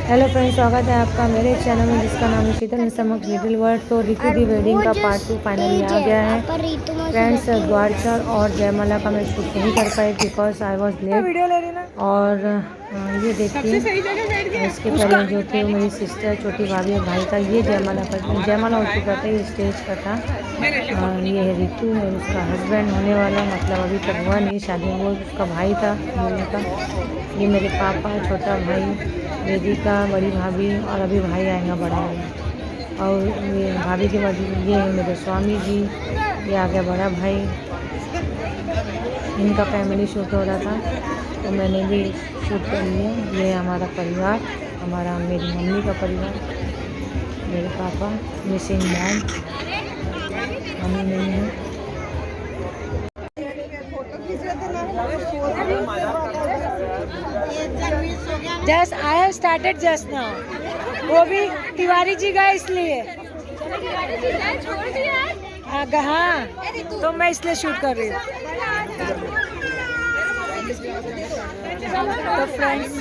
Hello friends, स्वागत है आपका मेरे चैनल में जिसका नाम है शीतल समक्ष लिटिल वर्ल्ड। तो रितु दी वेडिंग का पार्ट 2 फाइनली आ गया है फ्रेंड्स। द्वारचर और जयमाला का मैं शूट नहीं कर पाई बिकॉज आई वॉज लेट। और ये देखिए इसके पहले जो थे वो मेरी सिस्टर, छोटी भाभी और भाई था। ये जयमाला हो चुका था, ये स्टेज का था। ये है रितु और उसका हस्बैंड होने वाला, मतलब अभी तक हुआ नहीं शादी, वो उसका भाई था दूल्हे का। ये मेरे पापा, छोटा भाई वेदिका, बड़ी भाभी और अभी भाई आएगा बड़ा वाला। और ये भाभी के बाद ये है मेरे स्वामी जी, ये आ गया बड़ा भाई। इनका फैमिली शूट हो रहा था तो मैंने भी शूट कर लिया। ये हमारा परिवार, मेरी मम्मी का परिवार, मेरे पापा, मिसिंग मॉम, मम्मी नहीं है। Just I have started just now, वो भी तिवारी जी गए इसलिए। हाँ, तो मैं इसलिए शूट कर रही हूँ। तो फ्रेंड्स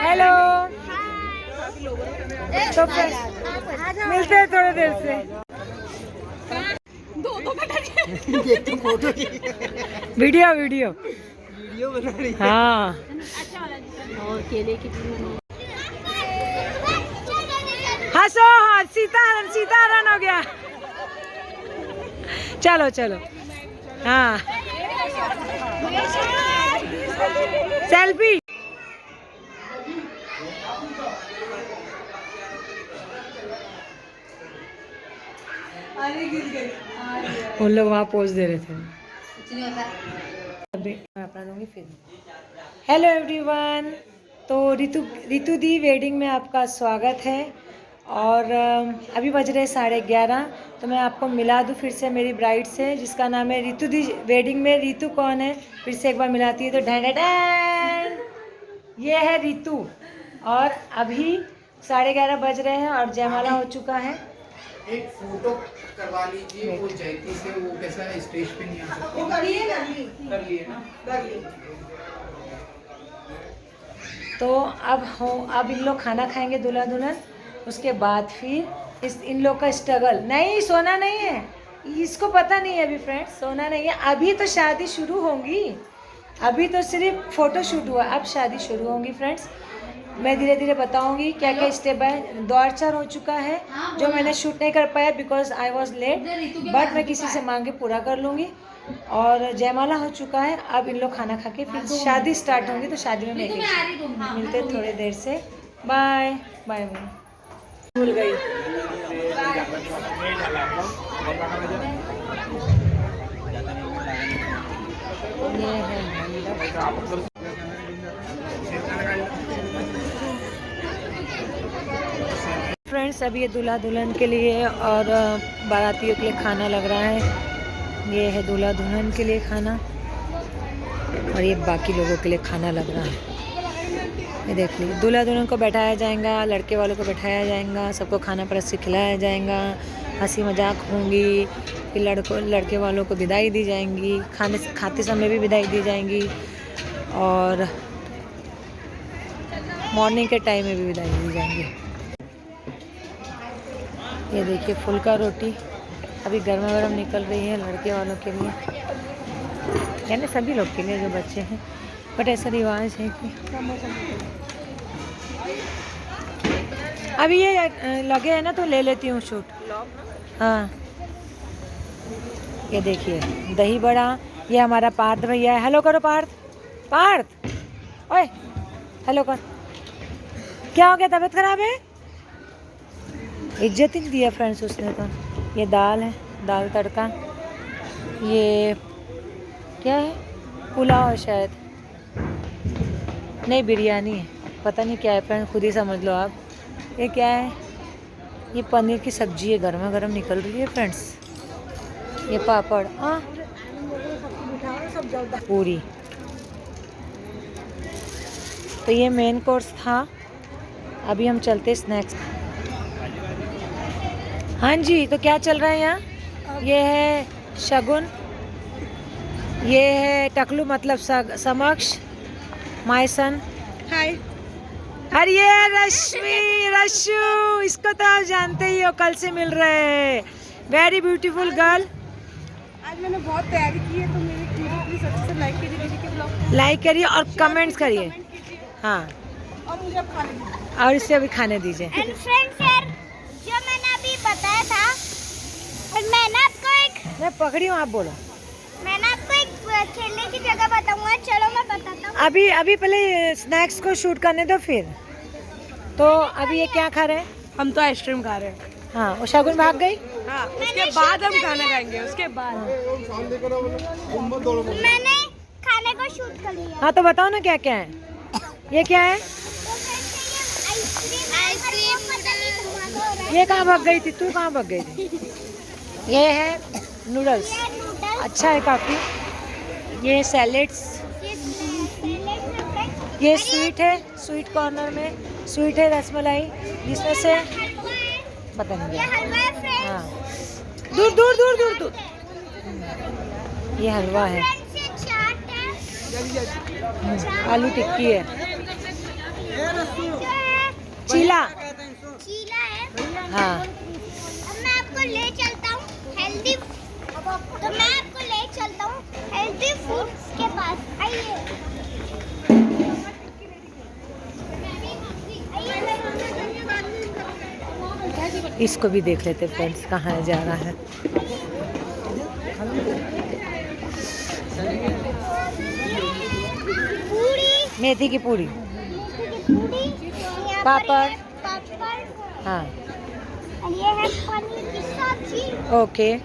हेलो, तो फ्रेंड्स मिलते हैं थोड़ी देर से। वीडियो बना रही है। हाँ, और केले की हंसो, हाँ सीताहरण हो गया। चलो हाँ, सेल्फी। उन लोग वहाँ पोज दे रहे थे। मैं अपना दूंगी फिर। हेलो एवरीवन, तो रितु दी वेडिंग में आपका स्वागत है। और अभी बज रहे 11:30। तो मैं आपको मिला दूँ फिर से मेरी ब्राइड से, जिसका नाम है रितु दी। वेडिंग में रितु कौन है, फिर से एक बार मिलाती है तो ढैन, ये है रितु। और अभी 11:30 बज रहे हैं और जयमाला हो चुका है। एक फोटो करवा लीजिए वो जयती से, वो कैसा स्टेज पे नहीं आ सकता। वो करिए ना, कर लिए। तो अब इन लोग खाना खाएंगे दूल्हा दुल्हन। उसके बाद फिर इन लोग का स्ट्रगल। नहीं, सोना नहीं है, इसको पता नहीं है अभी फ्रेंड्स, सोना नहीं है अभी। तो शादी शुरू होंगी, अभी तो सिर्फ फोटो शूट हुआ, अब शादी शुरू होंगी फ्रेंड्स। मैं धीरे धीरे बताऊंगी क्या क्या स्टेप है। द्वारचर हो चुका है जो मैंने शूट नहीं कर पाया because I was late, but मैं किसी से मांग के पूरा कर लूँगी। और जयमाला हो चुका है, अब इन लोग खाना खा के फिर शादी स्टार्ट होंगी। तो शादी में मिलते थोड़ी देर से। Bye bye. भूल गई। ये है फ्रेंड्स, अभी ये दूल्हा दुल्हन के लिए और बारातियों के लिए खाना लग रहा है। ये है दूल्हा दुल्हन के लिए खाना और ये बाकी लोगों के लिए खाना लग रहा है। ये देख लीजिए, दूल्हा दुल्हन को बैठाया जाएगा, लड़के वालों को बैठाया जाएगा, सबको खाना परस से खिलाया जाएगा, हंसी मजाक होंगी। फिर लड़के वालों को विदाई दी जाएंगी, खाते समय भी विदाई दी जाएंगी और मॉर्निंग के टाइम में भी विदाई दी जाएंगी। ये देखिए फुल्का रोटी अभी गर्मा गर्म निकल रही है लड़के वालों के लिए, यानी सभी लोग के लिए जो बच्चे हैं, बट ऐसा रिवाज है कि अभी ये लगे हैं ना तो ले लेती हूँ शूट। हाँ, ये देखिए दही बड़ा, ये हमारा पार्थ भैया है। हेलो करो पार्थ, ओए हेलो कर। क्या हो गया, तबीयत खराब है? इज्जत ही नहीं दिया फ्रेंड्स उसने तो। ये दाल है, दाल तड़का। ये क्या है, पुलाव है शायद, नहीं बिरयानी है, पता नहीं क्या है फ्रेंड्स, खुद ही समझ लो आप। ये क्या है, ये पनीर की सब्जी है, गर्मा गर्म निकल रही है फ्रेंड्स। ये पापड़, पूरी। तो ये मेन कोर्स था। अभी हम चलते स्नैक्स। हाँ जी, तो क्या चल रहा है यहाँ? ये है शगुन, ये है टकलू मतलब समक्ष, माय सन। हाय और ये रश्मि रशु, इसको तो आप जानते ही हो, कल से मिल रहे हैं। Very beautiful girl. आज मैंने बहुत तैयारी की है, तो मेरी प्लीज अच्छे से लाइक कीजिए दीदी के ब्लॉग, लाइक करिए और कमेंट्स करिए। हाँ, और मुझे अब खाने दीजिए। और इसे अभी खाने दीजिए। एंड फ्रेंड्स यार, जो मैंने अभी बताया था, और मैंने मैं पकड़ी हूँ, आप बोलो। आपको एक खेलने की जगह बताऊंगा। चलो मैं बताता हूँ। अभी पहले स्नैक्स को शूट करने दो फिर। तो अभी ये क्या खा रहे हैं? हम तो आइसक्रीम खा रहे हैं। हाँ, और शगुन भाग गई। हाँ, उसके बाद हम खाना खाएंगे। उसके बाद मैंने खाने को शूट कर लिया। हाँ, तो बताओ ना क्या क्या है। ये क्या है? आइसक्रीम ये कहाँ भाग गई थी? तू कहाँ भाग गई थी? ये है नूडल्स, अच्छा है काफ़ी। ये सैलेड्स, ये स्वीट है, स्वीट कॉर्नर में स्वीट है रसमलाई, जिसमें से पता नहीं क्या। हाँ, दूर दूर दूर दूर दूर। ये हलवा है, आलू टिक्की है, चीला। हाँ, अब मैं आपको ले चलता हूँ हेल्दी, तो मैं आपको ले चलता हूँ हेल्दी फूड्स के पास। आइए। इसको भी देख लेते फ्रेंड्स, कहाँ जा रहा है। पूरी, मेथी की पूरी, यहाँ पापड़। पर पापड़, हाँ, और ये है पनीर की सब्जी, ओके। और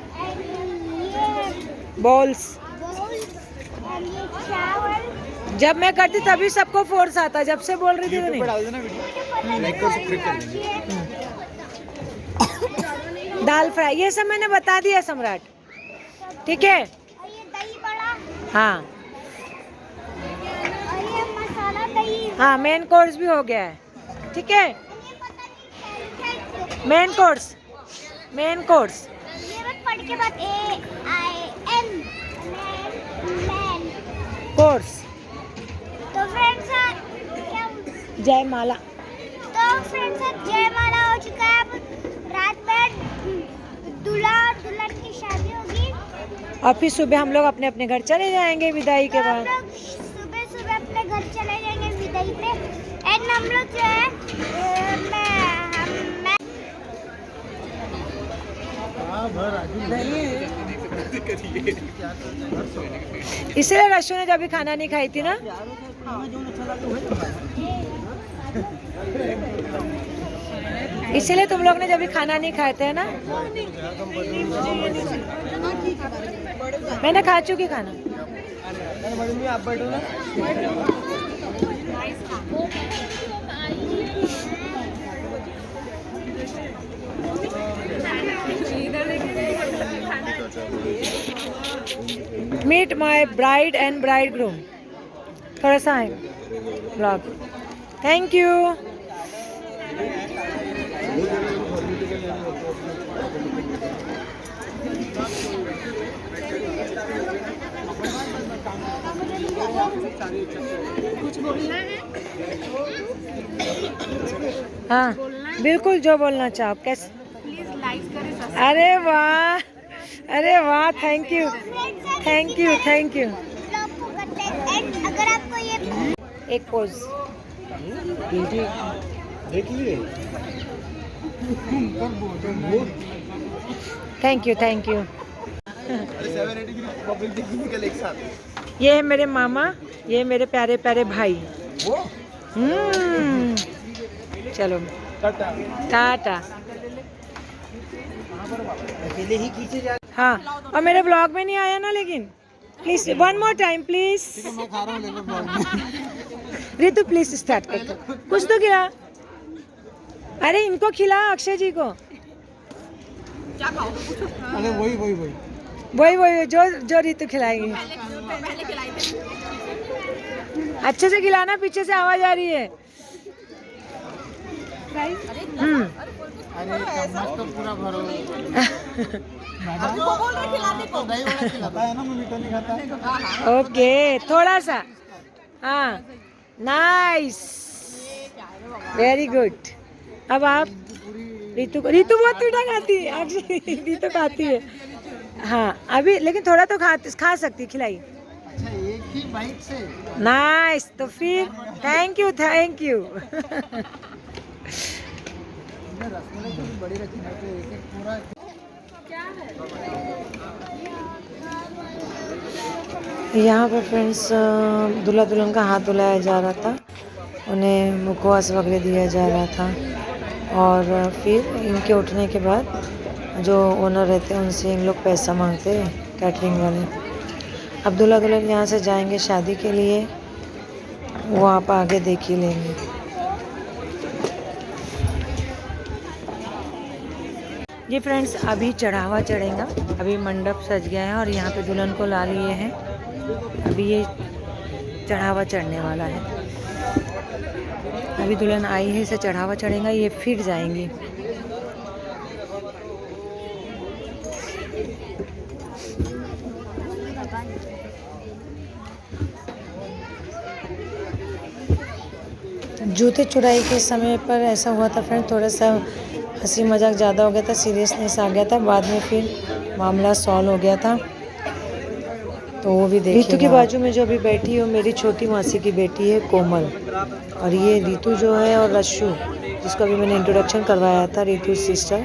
ये है बॉल्स। बोल्स, और ये चावल। जब मैं करती तभी सबको फोर्स आता, जब से बोल रही थी तो नहीं। दाल फ्राई, ये सब मैंने बता दिया सम्राट, ठीक है। और ये दही बड़ा, हाँ और ये मसाला दही। हाँ, मेन कोर्स भी हो गया है, ठीक है। ये पता नहीं क्या मेन कोर्स, मेन कोर्स। ये बस पढ़ के बाद AIN मैन। कोर्स तो फ्रेंड्स क्या, जयमाला। तो फ्रेंड्स जयमाला हो चुका है। अब रात में दूल्हा और दुल्हन की शादी होगी, और फिर सुबह हम लोग अपने अपने घर चले जाएंगे विदाई तो के हम बाद। लोग सुबह सुबह अपने घर चले जाएंगे विदाई पे। एंड हम लोग जो है मैं इसलिए रशु ने जब भी खाना नहीं खाई थी ना, इसीलिए तुम लोग ने जब भी खाना नहीं खाए थे ना। मैंने खा चुकी खाना। Meet my bride and bridegroom. थोड़ा सा है ब्लॉग। Thank you. कुछ बोलना है? हाँ, बिल्कुल जो बोलना चाहो। कैसे? प्लीज लाइक करें। अरे वाह, अरे वाह, thank you, thank you, thank you. Blog को करते हैं। एंड अगर आपको ये एक pose. Thank you, thank you. ये है मेरे मामा, ये मेरे प्यारे प्यारे भाई। चलो टाटा। हाँ, और मेरे ब्लॉग में नहीं आया ना, लेकिन please one more time please. Ritu please start कर दो, कुछ तो खिला। अरे इनको खिला, अक्षय जी को। क्या खाओ? अरे वही वही वही वही जो रितु खिलाएगी। पहले खिलाई थे। अच्छे से खिलाना, पीछे से आवाज आ रही है। अरे चम्मच तो पूरा भरो। बोल रहे खिलाने को। दही वाला खिलाता है ना, मैं मीठा नहीं खाता। ओके, थोड़ा सा। हाँ, नाइस। Very good. अब आप रीतू बहुत मीठा खाती है एक्चुअली, रीतु खाती है। हाँ अभी लेकिन थोड़ा तो खा सकती है, खिलाई। अच्छा एक ही बाइट से? नाइस। तो फिर थैंक यू रसमलाई थोड़ी बड़ी रखी है तो एक पूरा। यहाँ पर फ्रेंड्स दूल्हा दुल्हन का हाथ धुलाया जा रहा था, उन्हें मुखवास वगैरह दिया जा रहा था, और फिर इनके उठने के बाद जो ओनर रहते हैं उनसे इन लोग पैसा मांगते हैं, कैटरिंग वाले। अब दूल्हा दुल्हन यहाँ से जाएंगे शादी के लिए, वो आप आगे देख ही लेंगे। ये फ्रेंड्स अभी चढ़ावा चढ़ेगा, अभी मंडप सज गया है और यहाँ पे दुल्हन को ला लिए हैं, अभी ये चढ़ावा चढ़ने वाला है। अभी दुल्हन आई है, इसे चढ़ावा चढ़ेगा, ये फिर जाएंगी। जूते चुराई के समय पर ऐसा हुआ था फ्रेंड, थोड़ा सा हंसी मजाक ज़्यादा हो गया था, सीरियसनेस आ गया था, बाद में फिर मामला सॉल्व हो गया था। तो वो भी देखिए। रीतु के बाजू में जो अभी बैठी है वो मेरी छोटी मासी की बेटी है कोमल, और ये रीतु जो है और रशु जिसको अभी मैंने इंट्रोडक्शन करवाया था, रीतु सिस्टर,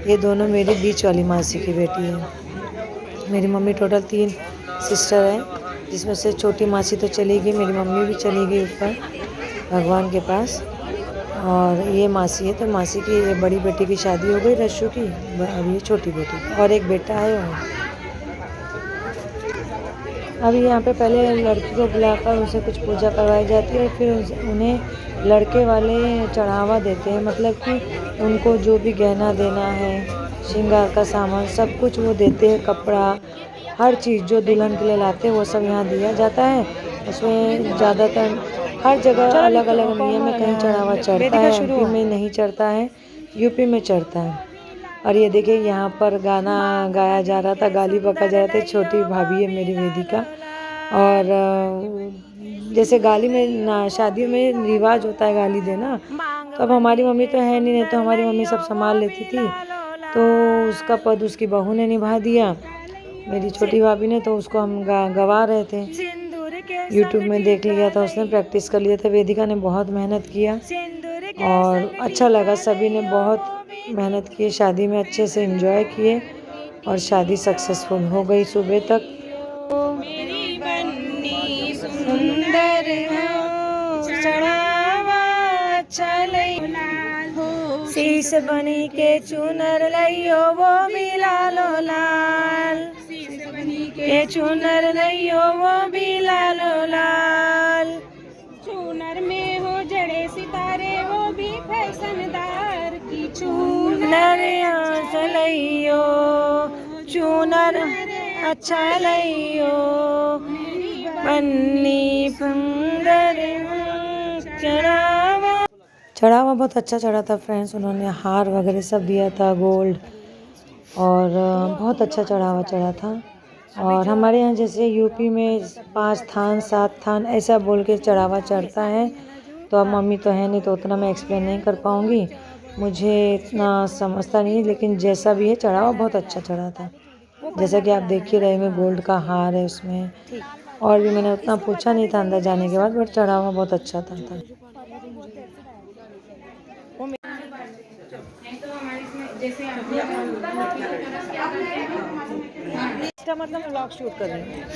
ये दोनों मेरी बीच वाली मासी की बेटी है। मेरी मम्मी टोटल 3 सिस्टर हैं, जिसमें से छोटी मासी तो चली गई, मेरी मम्मी भी चली गई ऊपर भगवान के पास, और ये मासी है। तो मासी की ये बड़ी बेटी की शादी हो गई रशु की, अब ये छोटी बेटी की, और एक बेटा है और अभी यहाँ पे पहले लड़की को बुलाकर उसे कुछ पूजा करवाई जाती है, फिर उन्हें लड़के वाले चढ़ावा देते हैं, मतलब कि उनको जो भी गहना देना है, श्रृंगार का सामान सब कुछ वो देते हैं, कपड़ा हर चीज़ जो दुल्हन के लिए लाते हैं वो सब यहाँ दिया जाता है। उसमें ज़्यादातर हर जगह अलग अलग नियम में, कहीं चढ़ावा चढ़ता है, यूपी में नहीं चढ़ता है, यूपी में चढ़ता है। और ये देखिए यहाँ पर गाना गाया जा रहा था, गाली बका जा रहा था, छोटी भाभी है मेरी वेदिका, और जैसे गाली में ना शादियों में रिवाज होता है गाली देना, तो अब हमारी मम्मी तो है नहीं तो हमारी मम्मी सब संभाल लेती थी, तो उसका पद उसकी बहू ने निभा दिया, मेरी छोटी भाभी ने, तो उसको हम गवा रहे थे। यूट्यूब में देख लिया था, उसने प्रैक्टिस कर लिया था, वेदिका ने बहुत मेहनत किया और अच्छा लगा, सभी ने बहुत मेहनत की, शादी में अच्छे से एंजॉय किए और शादी सक्सेसफुल हो गई सुबह तक। मेरी बन्नी सुंदर हो, चढ़ावा अच्छा लइयो, शीश बनी के चुनर लइयो, वो भी लालो लाल, शीश बनी के चुनर लइयो, वो भी लालो लाल, चुनर में हो जड़े सितारे, वो भी फैशनदार की चुनर लइयो, चुनर अच्छा लइयो, बन्नी सुंदर चढ़ावा बहुत अच्छा चढ़ा था फ्रेंड्स, उन्होंने हार वगैरह सब दिया था गोल्ड, और बहुत अच्छा चढ़ावा चढ़ा था। और हमारे यहाँ जैसे यूपी में 5 थान 7 थान ऐसा बोल के चढ़ावा चढ़ता है, तो अब मम्मी तो है नहीं तो उतना मैं एक्सप्लेन नहीं कर पाऊँगी, मुझे इतना समझता नहीं, लेकिन जैसा भी है चढ़ावा बहुत अच्छा चढ़ा था। जैसा कि आप देख ही रहे हैं, गोल्ड का हार है उसमें, और भी मैंने उतना पूछा नहीं था अंदर जाने के बाद, बट चढ़ावा बहुत अच्छा था। इसका मतलब व्लॉग शूट कर रहे हैं।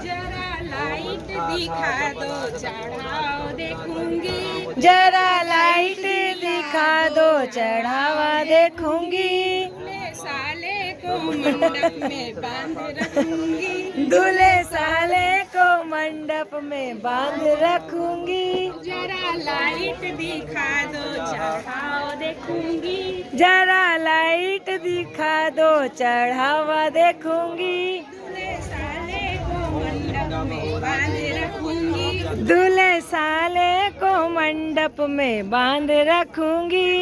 जरा लाइट दिखा दो चढ़ाओ देखूंगी, जरा लाइट दिखा दो चढ़ावा देखूंगी, साले को मंडप में बांध रखूंगी, दूल्हे साले को मंडप में बांध रखूंगी, जरा लाइट दिखा दो चढ़ाओ देखूंगी, जरा लाइट दिखा दो चढ़ावा देखूंगी, दूल्हे साले को मंडप में बांध रखूंगी, दूल्हे साले को मंडप में बांध रखूंगी,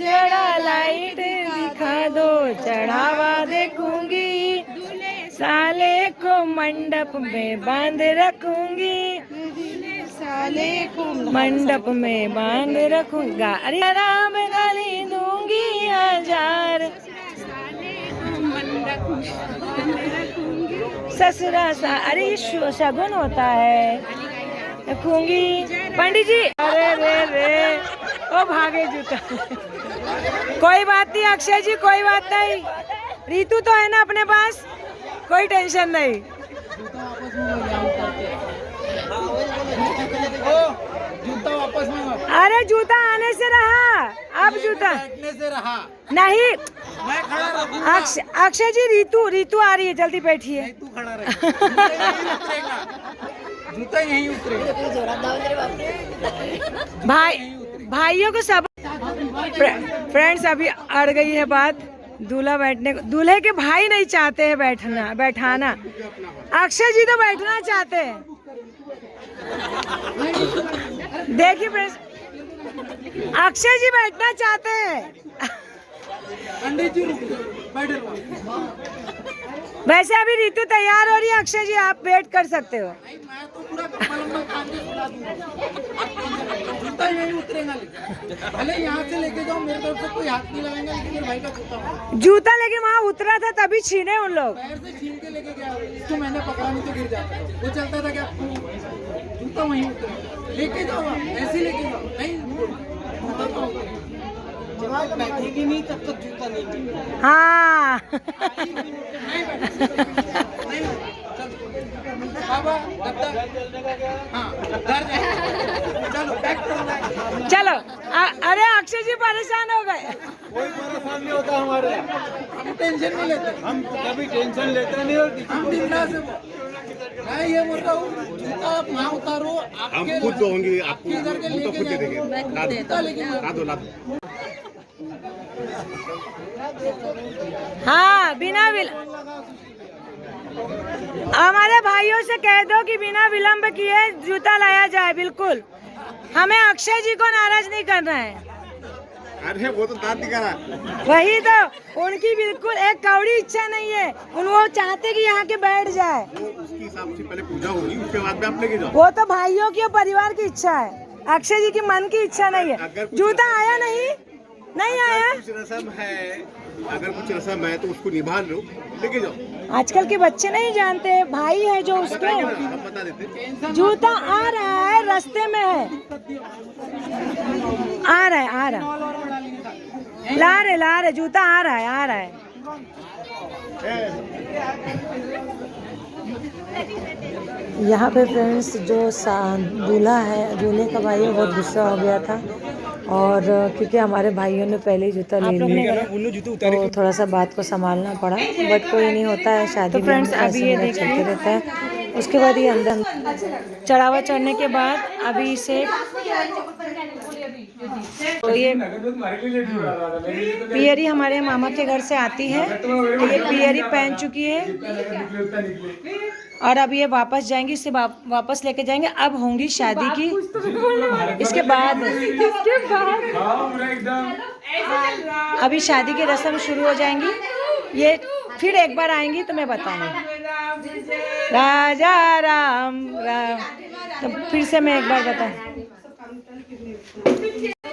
जरा लाइट दिखा दो चढ़ावा देखूंगी, साले को मंडप में बांध रखूंगी, साले को मंडप में बांध रखूंगा, अरे राम गाली दूंगी 1000, ससुरा सा, अरे ये शगुन होता है, रखूंगी पंडित जी। अरे रे रे ओ भागे जूता। कोई बात नहीं अक्षय जी, कोई बात नहीं, रीतू तो है ना अपने पास, कोई टेंशन नहीं। जूता वापस मंगाओ। अरे जूता आने से रहा, अब जूता बैठने से रहा, नहीं। मैं खड़ा रहूंगा। अक्षय जी रीतू आ रही है, जल्दी बैठिए। नहीं तू खड़ा रह, जूता यहीं उतरेगा। भाइयों को सब फ्रेंड्स अभी अड़ गई है बात, दूल्हा बैठने को, दूल्हे के भाई नहीं चाहते हैं बैठाना, अक्षय जी तो बैठना चाहते हैं। देखिए फ्रेंड्स, अक्षय जी बैठना चाहते हैं। पंडित जी बैठे। वैसे अभी रीतू तैयार हो रही है, अक्षय जी आप वेट कर सकते हो। मैं तो पूरा कमल कान के सुला दूंगा, जूता यहीं उतरेगा। भले यहाँ से लेके जाओ, मेरे तरफ से कोई हाथ नहीं लगाएगा, लेकिन मेरे भाई का जूता लेके वहाँ उतरा था तभी छीने उन लोग। पैर से छीन के लेके गया, इसको मैंने पकड़ा नहीं तो गिर जाता। वो चलता था क्या, जूता वहीं उतरेगा, लेके जाओ, ऐसे लेके जाओ। नहीं जब आप बैठेगी नहीं तब तक जूता नहीं मिलेगा। हाँ बाबा हाँ चलो अरे अक्षय जी परेशान हो गए। कोई परेशान नहीं होता हमारे, हम टेंशन नहीं लेते, हम कभी टेंशन लेते नहीं। और हम बिंदास हैं। मैं ये बोल रहा हूँ, जूता आप ना उतारो, हम खुद दोगे, आपको इधर के जूता खुद दे देंगे। ला दो। हाँ बिना हमारे भाइयों से कह दो कि बिना विलंब किए जूता लाया जाए। बिल्कुल, हमें अक्षय जी को नाराज नहीं करना है। अरे वो तो दांत दिखा, वही तो, उनकी बिल्कुल एक कौड़ी इच्छा नहीं है, वो चाहते कि यहाँ के बैठ जाए। वो उसके हिसाब से पहले पूजा होगी, उसके बाद में आप लेके जाओ। वो तो भाइयों की और परिवार की इच्छा है, अक्षय जी की मन की इच्छा नहीं है। जूता आया नहीं आया। कुछ रस्म है, अगर कुछ रस्म है तो उसको निभा लो, लेके जाओ। आजकल के बच्चे नहीं जानते, भाई है जो उसके। हम बता देते। जूता आ रहा है, रास्ते में है, आ रहा ला रहे जूता आ रहा है। यहाँ पे फ्रेंड्स जो दूल्हा है, दूल्हे का भाई है, बहुत गुस्सा हो गया था, और क्योंकि हमारे भाइयों ने पहले ही जूता ले लिया तो थोड़ा सा बात को संभालना पड़ा, बट कोई नहीं होता है शादी। तो फ्रेंड्स अभी ये चलते रहता है। उसके बाद ये अंदर चढ़ावा चढ़ने के बाद अभी इसे तो ये पियरी हमारे मामा के घर से आती है, तो ये पियरी पहन चुकी है और अब ये वापस जाएंगी, इसे वापस लेके जाएंगे। अब होंगी शादी की, इसके बाद अभी शादी की रस्म शुरू हो जाएंगी। ये फिर एक बार आएंगी तो मैं बताऊंगी। राजा राम राम, तो फिर से मैं एक बार बताऊँ।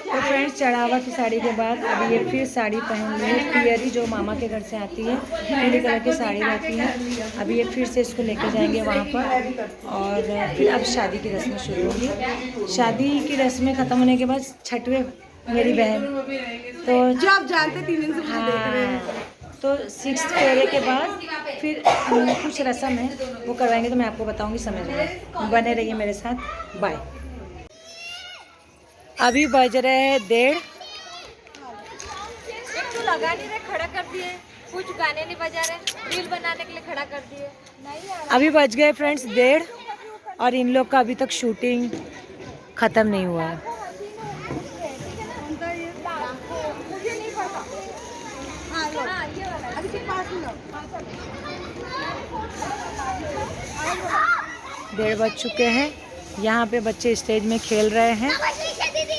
तो फ्रेंड्स चढ़ावा की साड़ी के बाद अभी ये फिर साड़ी पहन ली है, पियरी जो मामा के घर से आती है, पीले कलर की साड़ी रहती है। अभी ये फिर से इसको लेके जाएंगे वहाँ पर, और फिर अब शादी की रस्में शुरू होंगी। शादी की रस्में ख़त्म होने के बाद छठवें मेरी बहन, तो जो आप जानते 3 दिन से मुझे देख रहे हैं, तो 6th फेरे के बाद फिर कुछ रस्म है वो करवाएंगे, तो मैं आपको बताऊंगी, समझ में। बने रहिए मेरे साथ, बाय। अभी बज रहे हैं 1:30। तो लगा नहीं रहे, खड़ा कर दिए, कुछ गाने नहीं बजा रहे, रील बनाने के लिए खड़ा कर दिए। अभी बज गए फ्रेंड्स 1:30 और इन लोग का अभी तक शूटिंग ख़त्म नहीं हुआ है। डेढ़ बज चुके हैं। यहाँ पे बच्चे स्टेज में खेल रहे हैं,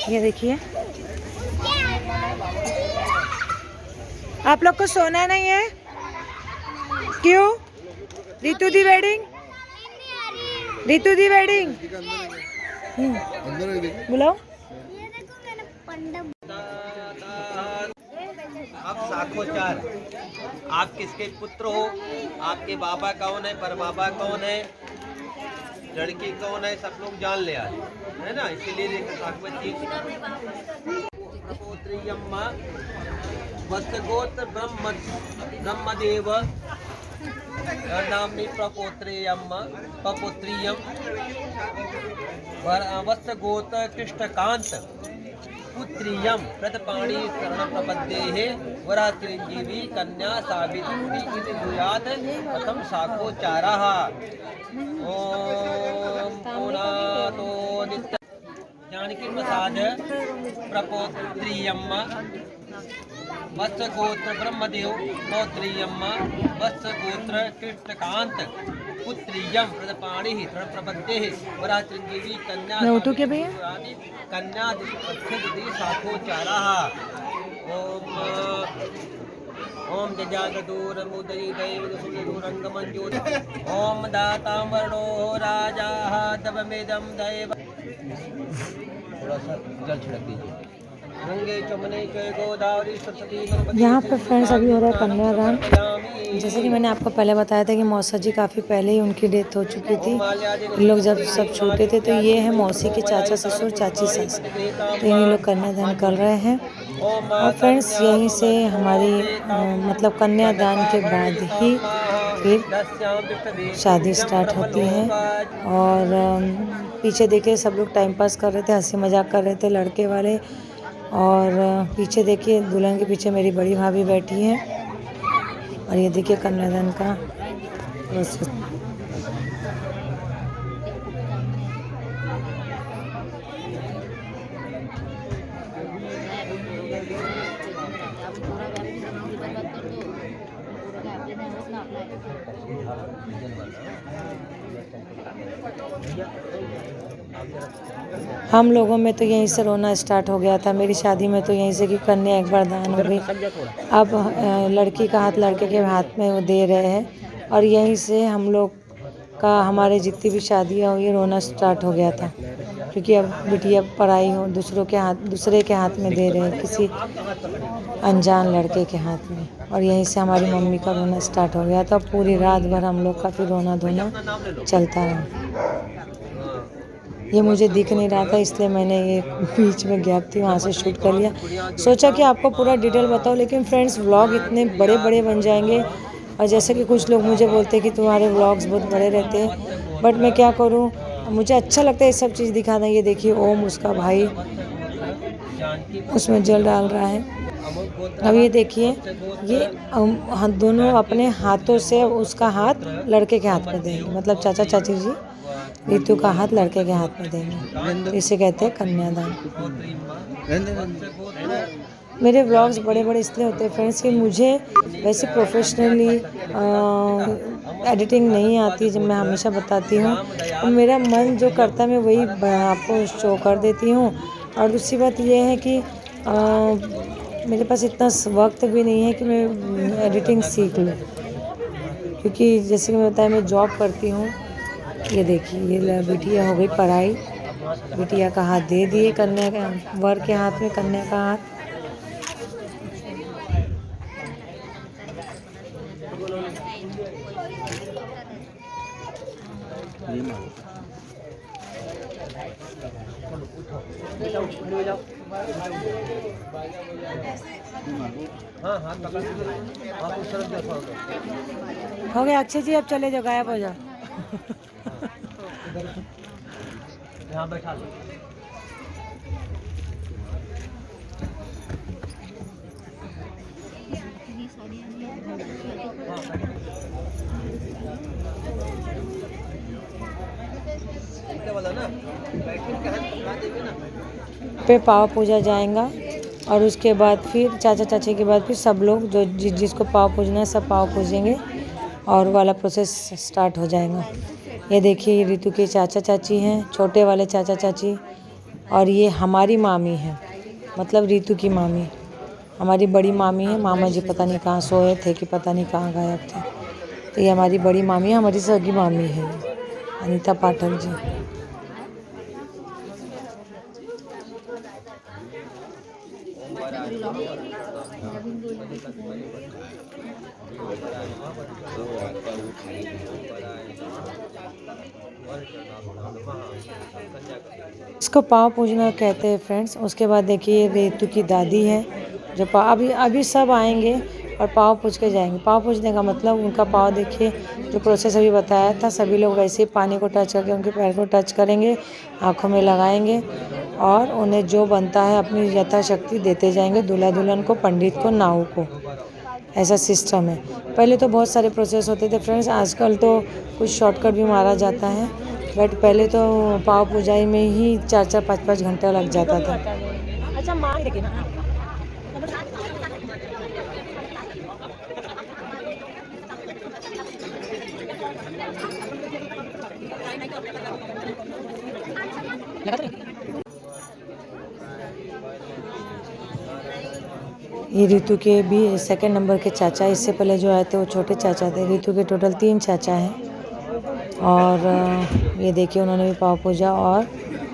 ये देखिए। आप लोग को सोना नहीं है? क्यों? रितु दी वेडिंग, रितु दी वेडिंग बुलाओ। ये देखो मैंने पंडा अब साखोचार, आप किसके पुत्र हो, आपके बाबा कौन है, परबाबा कौन है, लड़की कौन है, सब लोग जान ले आज, है ना। इसीलिए साखवती प्रपोत्रियम्मा वत्सगोत्र ब्रह्मदेव नाम्नि प्रपोत्रियम्मा प्रपोत्रियम वत्सगोत्र कृष्णकांत पुत्रियम प्रतपाणी शरण प्रपद्येः वराचिरंजीवी कन्या सावित्री इति भूयात् प्रथम साखोचारः। ओम पुनातो नित्य जानकी प्रसाद प्रपोत्रियम वत्सगोत्र ब्रह्मदेव पौत्रियम वत्सगोत्र कृष्णकांत पुत्रियम प्रदपाणि शरण प्रपद्येः वराचिरंजीवी कन्या मैं उठूं क्या भैया? कन्या साखोचारः। ओम जजागदूरमुदयी दैवदूरंगमंजूर ओम दातां वर्णो राजा तवमेदं दैव। थोड़ा सा जल छिड़क दीजिए। गंगे चमने जय गोदावरी सरस्वती नर्मदे। यहाँ पे फ्रेंड्स अभी हो रहा है कन्यादान। जैसे कि मैंने आपको पहले बताया था कि मौसा जी काफ़ी पहले ही उनकी डेथ हो चुकी थी, इन लोग जब सब छोटे थे। तो ये है मौसी के चाचा ससुर चाची सास, तो इन्हीं लोग कन्यादान कर रहे हैं। और फ्रेंड्स यहीं से हमारी मतलब कन्यादान के बाद ही फिर शादी स्टार्ट होती है। और पीछे देखिए सब लोग टाइम पास कर रहे थे, हंसी मजाक कर रहे थे लड़के वाले। और पीछे देखिए दुल्हन के पीछे मेरी बड़ी भाभी बैठी है। और ये देखिए कन्यादान का प्रोसेस। हम लोगों में तो यहीं से रोना स्टार्ट हो गया था। मेरी शादी में तो यहीं से कि कन्या एक बार दान हो गई। अब लड़की का हाथ लड़के के हाथ में वो दे रहे हैं। और यहीं से हम लोग का हमारे जितनी भी शादियाँ हुई रोना स्टार्ट हो गया था, क्योंकि अब बिटिया पराई हो दूसरे के हाथ में दे रहे हैं, किसी अनजान लड़के के हाथ में। और यहीं से हमारी मम्मी का रोना स्टार्ट हो गया था। पूरी रात भर हम लोग का फिर रोना धोना चलता रहा। ये मुझे दिख नहीं रहा था, इसलिए मैंने ये बीच में गैप थी वहाँ से शूट कर लिया। सोचा कि आपको पूरा डिटेल बताओ, लेकिन फ्रेंड्स व्लॉग इतने बड़े बड़े बन जाएंगे। और जैसे कि कुछ लोग मुझे बोलते हैं कि तुम्हारे व्लॉग्स बहुत बड़े रहते हैं, बट मैं क्या करूँ, मुझे अच्छा लगता है ये सब चीज़ दिखाना। ये देखिए ओम उसका भाई उसमें जल डाल रहा है। अब ये देखिए ये दोनों अपने हाथों से उसका हाथ लड़के के हाथ में देंगे, मतलब चाचा चाची जी रितु का हाथ लड़के के हाथ में देंगे। इसे कहते हैं कन्यादान। मेरे व्लॉग्स बड़े बड़े इसलिए होते हैं फ्रेंड्स कि मुझे वैसे प्रोफेशनली एडिटिंग नहीं आती, जब मैं हमेशा बताती हूँ। और मेरा मन जो करता है मैं वही आपको शो कर देती हूँ। और दूसरी बात ये है कि मेरे पास इतना वक्त भी नहीं है कि मैं एडिटिंग सीख लूँ, क्योंकि जैसे कि मैं बताया मैं जॉब करती हूँ। ये देखिए ये बिटिया हो गई पढ़ाई, बिटिया का हाथ दे दिए कन्या का, वर के हाथ में कन्या का हाथ। हो गया अक्षय जी, अब चले जाओ, गायब हो जाओ। यहाँ बैठा लो। पे पाव पूजा जाएगा। और उसके बाद फिर चाचा चाची के बाद फिर सब लोग जो जिसको पाव पूजना है सब पाव पूजेंगे और वाला प्रोसेस स्टार्ट हो जाएगा। ये देखिए रितु के चाचा चाची हैं, छोटे वाले चाचा चाची। और ये हमारी मामी है, मतलब रितु की मामी, हमारी बड़ी मामी है। मामा जी पता नहीं कहाँ सोए थे कि पता नहीं कहाँ गायब थे। तो ये हमारी बड़ी मामी है, हमारी सगी मामी है अनीता पाठक जी। इसको पाँव पूजना कहते हैं फ्रेंड्स। उसके बाद देखिए रेतु की दादी है जो अभी सब आएंगे और पाँव पूज के जाएंगे। पाँव पूजने का मतलब उनका पाँव देखिए जो प्रोसेस अभी बताया था, सभी लोग वैसे ही पानी को टच करके उनके पैर को टच करेंगे, आँखों में लगाएंगे और उन्हें जो बनता है अपनी यथाशक्ति देते जाएंगे, दूल्हा दुल्हन को, पंडित को, नाऊ को। ऐसा सिस्टम है। पहले तो बहुत सारे प्रोसेस होते थे फ्रेंड्स, आजकल तो कुछ शॉर्टकट भी मारा जाता है, बट पहले तो पाँव पूजाई में ही 4-4, 5-5 घंटा लग जाता था। अच्छा मांग देखिए ना। ये ऋतु के भी सेकंड नंबर के चाचा, इससे पहले जो आए थे वो छोटे चाचा थे। ऋतु के टोटल 3 चाचा हैं और ये देखिए उन्होंने भी पाँव पूजा और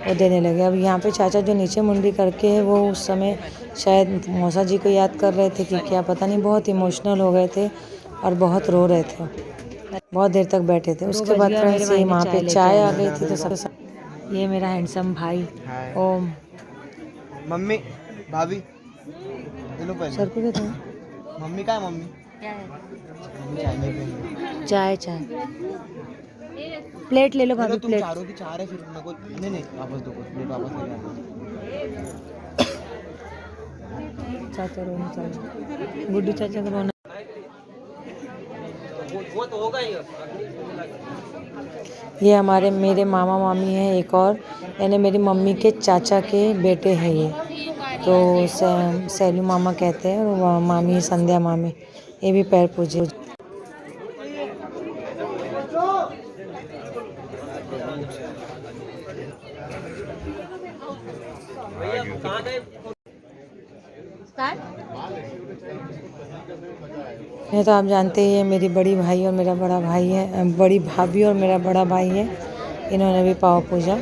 वो देने लगे। अब यहाँ पे चाचा जो नीचे मुंडी करके है वो उस समय शायद मौसा जी को याद कर रहे थे कि क्या पता नहीं, बहुत इमोशनल हो गए थे और बहुत रो रहे थे, बहुत देर तक बैठे थे। उसके बाद फ्रेंड्स वहाँ पे चाय आ गई थी तो सब। ये मेरा हैंडसम भाई ओम। मम्मी भाभी सर को देते मम्मी का है मम्मी चाय प्लेट ले लो भाभी, तुम प्लेट। चारों की 4 है फिर मेरे को नहीं वापस दो, प्लेट वापस ले आना। चाचा रोना चाहिए, गुड्डू चाचा को रोना। वो तो होगा ही। ये मेरे मामा मामी हैं एक और, यानी मेरी मम्मी के चाचा के बेटे हैं ये, तो सैलू मामा कहते हैं और मामी संध्या मामी, ये भी पैर पूजे। ये तो आप जानते ही हैं, मेरी बड़ी भाई और मेरा बड़ा भाई है, बड़ी भाभी और मेरा बड़ा भाई है, इन्होंने भी पाँव पूजा।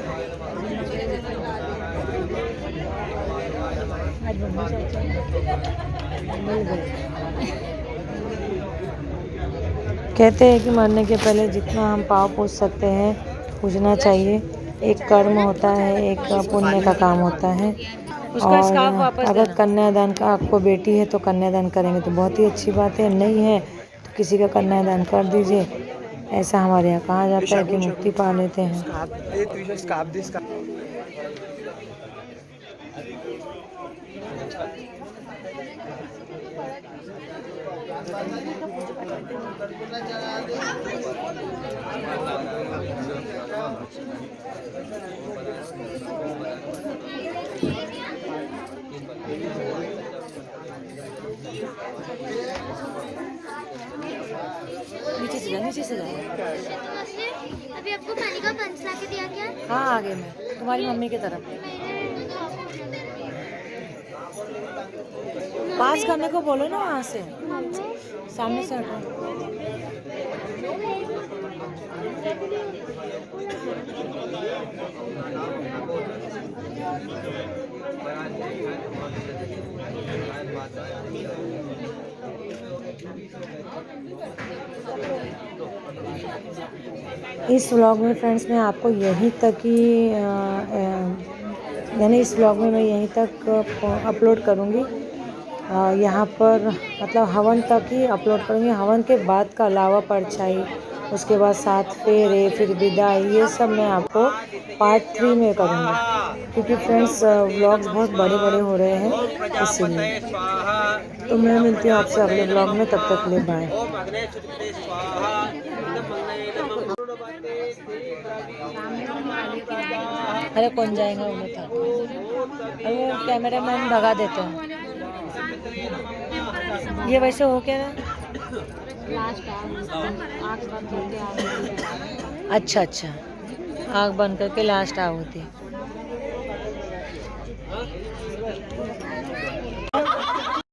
कहते हैं कि मरने के पहले जितना हम पाँव पूज सकते हैं पूजना चाहिए। एक कर्म होता है, एक पुण्य का काम होता है। और अगर कन्यादान का आपको बेटी है तो कन्यादान करेंगे तो बहुत ही अच्छी बात है, नहीं है तो किसी का कन्यादान कर दीजिए। ऐसा हमारे यहाँ कहा जाता है कि मुक्ति पा लेते हैं। नीचे से जा। अभी आपको पानी का पंच ला के दिया क्या? हाँ आगे मैं तुम्हारी मम्मी की तरफ पास करने को बोलो ना, वहाँ से सामने से हटो। इस व्लॉग में फ्रेंड्स मैं आपको यहीं तक ही यानी इस व्लॉग में मैं यहीं तक अपलोड करूँगी। यहाँ पर मतलब हवन तक ही अपलोड करूँगी। हवन के बाद का अलावा परछाई, उसके बाद 7 फेरे, फिर विदाई, ये सब मैं आपको पार्ट 3 में करूँगी, क्योंकि फ्रेंड्स व्लॉग्स बहुत बड़े बड़े हो रहे हैं इसीलिए। तो मैं मिलती हूँ आपसे अगले व्लॉग में, तब तक ले बाय। अरे कौन जाएगा वो बता, अरे वो कैमरामैन भगा देते हैं। ये वैसे हो क्या रहा? अच्छा अच्छा, आँख बंद करके लास्ट आग होती है।